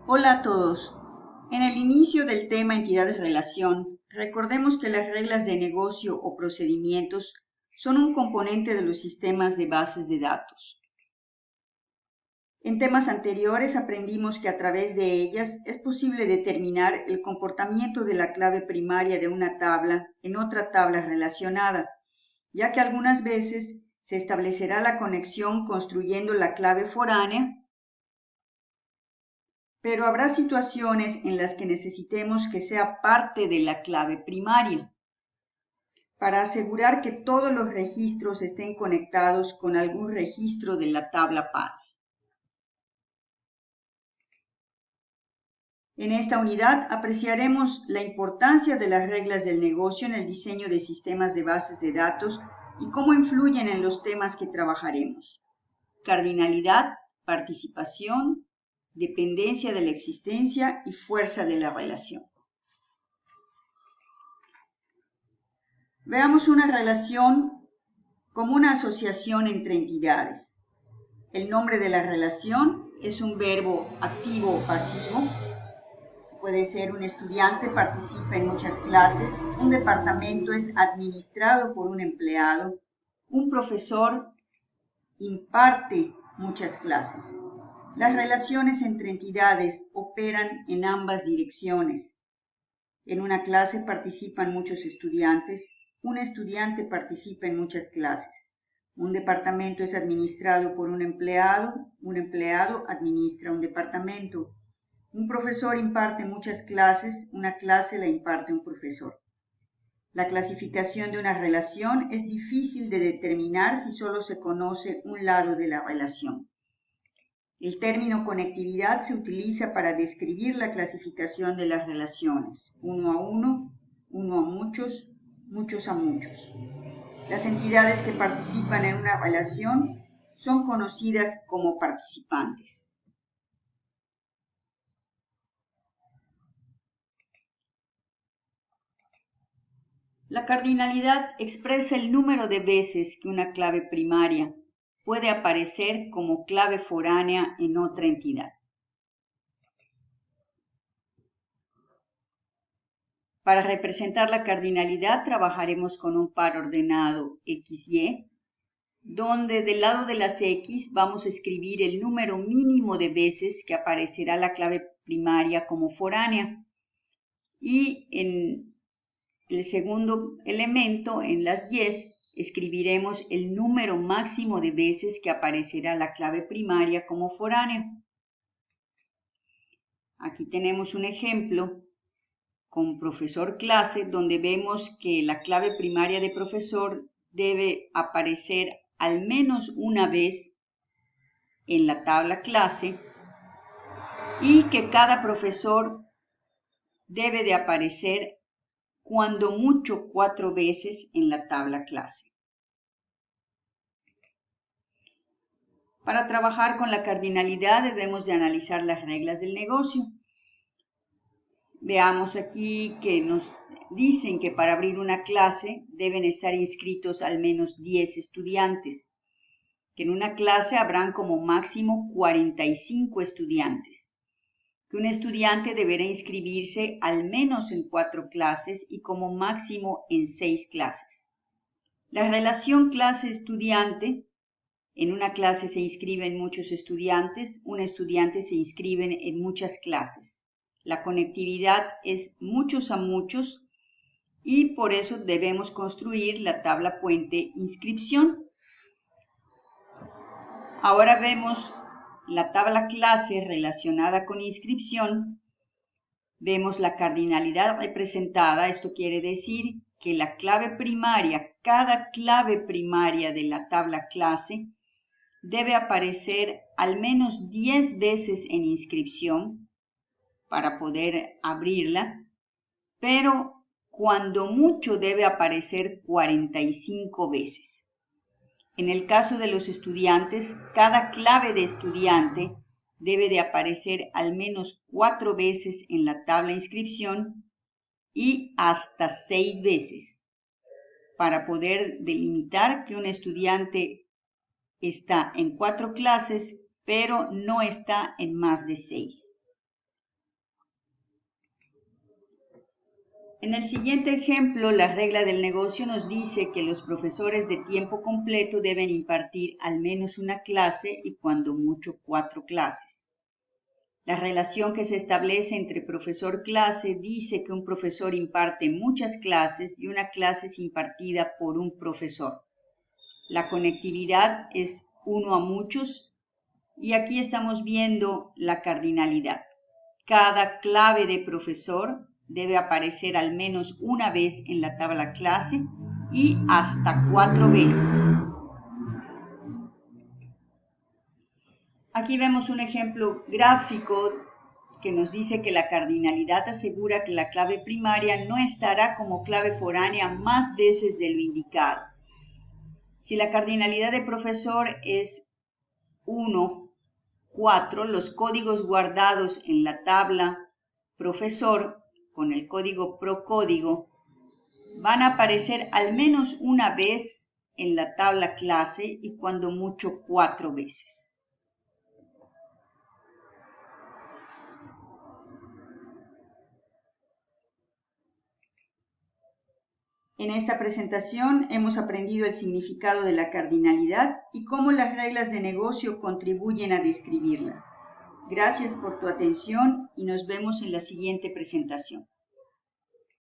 Hola a todos. En el inicio del tema entidades-relación, recordemos que las reglas de negocio o procedimientos son un componente de los sistemas de bases de datos. En temas anteriores aprendimos que a través de ellas es posible determinar el comportamiento de la clave primaria de una tabla en otra tabla relacionada, ya que algunas veces se establecerá la conexión construyendo la clave foránea, pero habrá situaciones en las que necesitemos que sea parte de la clave primaria para asegurar que todos los registros estén conectados con algún registro de la tabla padre. En esta unidad apreciaremos la importancia de las reglas del negocio en el diseño de sistemas de bases de datos y cómo influyen en los temas que trabajaremos. Cardinalidad, participación, dependencia de la existencia y fuerza de la relación. Veamos una relación como una asociación entre entidades. El nombre de la relación es un verbo activo o pasivo. Puede ser un estudiante participa en muchas clases, un departamento es administrado por un empleado, un profesor imparte muchas clases. Las relaciones entre entidades operan en ambas direcciones. En una clase participan muchos estudiantes, un estudiante participa en muchas clases. Un departamento es administrado por un empleado administra un departamento. Un profesor imparte muchas clases, una clase la imparte un profesor. La clasificación de una relación es difícil de determinar si solo se conoce un lado de la relación. El término conectividad se utiliza para describir la clasificación de las relaciones, uno a uno, uno a muchos, muchos a muchos. Las entidades que participan en una relación son conocidas como participantes. La cardinalidad expresa el número de veces que una clave primaria puede aparecer como clave foránea en otra entidad. Para representar la cardinalidad trabajaremos con un par ordenado XY, donde del lado de las X vamos a escribir el número mínimo de veces que aparecerá la clave primaria como foránea. Y en el segundo elemento, en las Y, escribiremos el número máximo de veces que aparecerá la clave primaria como foránea. Aquí tenemos un ejemplo con profesor clase, donde vemos que la clave primaria de profesor debe aparecer al menos una vez en la tabla clase y que cada profesor debe de aparecer cuando mucho 4 veces en la tabla clase. Para trabajar con la cardinalidad debemos de analizar las reglas del negocio. Veamos aquí que nos dicen que para abrir una clase deben estar inscritos al menos 10 estudiantes, que en una clase habrán como máximo 45 estudiantes, que un estudiante deberá inscribirse al menos en 4 clases y como máximo en 6 clases. La relación clase-estudiante, en una clase se inscriben muchos estudiantes, un estudiante se inscribe en muchas clases. La conectividad es muchos a muchos y por eso debemos construir la tabla puente inscripción. Ahora vemos la tabla clase relacionada con inscripción. Vemos la cardinalidad representada, esto quiere decir que la clave primaria, cada clave primaria de la tabla clase debe aparecer al menos 10 veces en inscripción para poder abrirla, pero cuando mucho debe aparecer 45 veces. En el caso de los estudiantes, cada clave de estudiante debe de aparecer al menos 4 veces en la tabla inscripción y hasta 6 veces para poder delimitar que un estudiante está en 4 clases, pero no está en más de 6. En el siguiente ejemplo, la regla del negocio nos dice que los profesores de tiempo completo deben impartir al menos una clase y cuando mucho 4 clases. La relación que se establece entre profesor-clase dice que un profesor imparte muchas clases y una clase es impartida por un profesor. La conectividad es 1 a muchos y aquí estamos viendo la cardinalidad. Cada clave de profesor debe aparecer al menos una vez en la tabla clase y hasta 4 veces. Aquí vemos un ejemplo gráfico que nos dice que la cardinalidad asegura que la clave primaria no estará como clave foránea más veces de lo indicado. Si la cardinalidad de profesor es 1, 4, los códigos guardados en la tabla profesor con el código procódigo van a aparecer al menos una vez en la tabla clase y cuando mucho 4 veces. En esta presentación hemos aprendido el significado de la cardinalidad y cómo las reglas de negocio contribuyen a describirla. Gracias por tu atención y nos vemos en la siguiente presentación.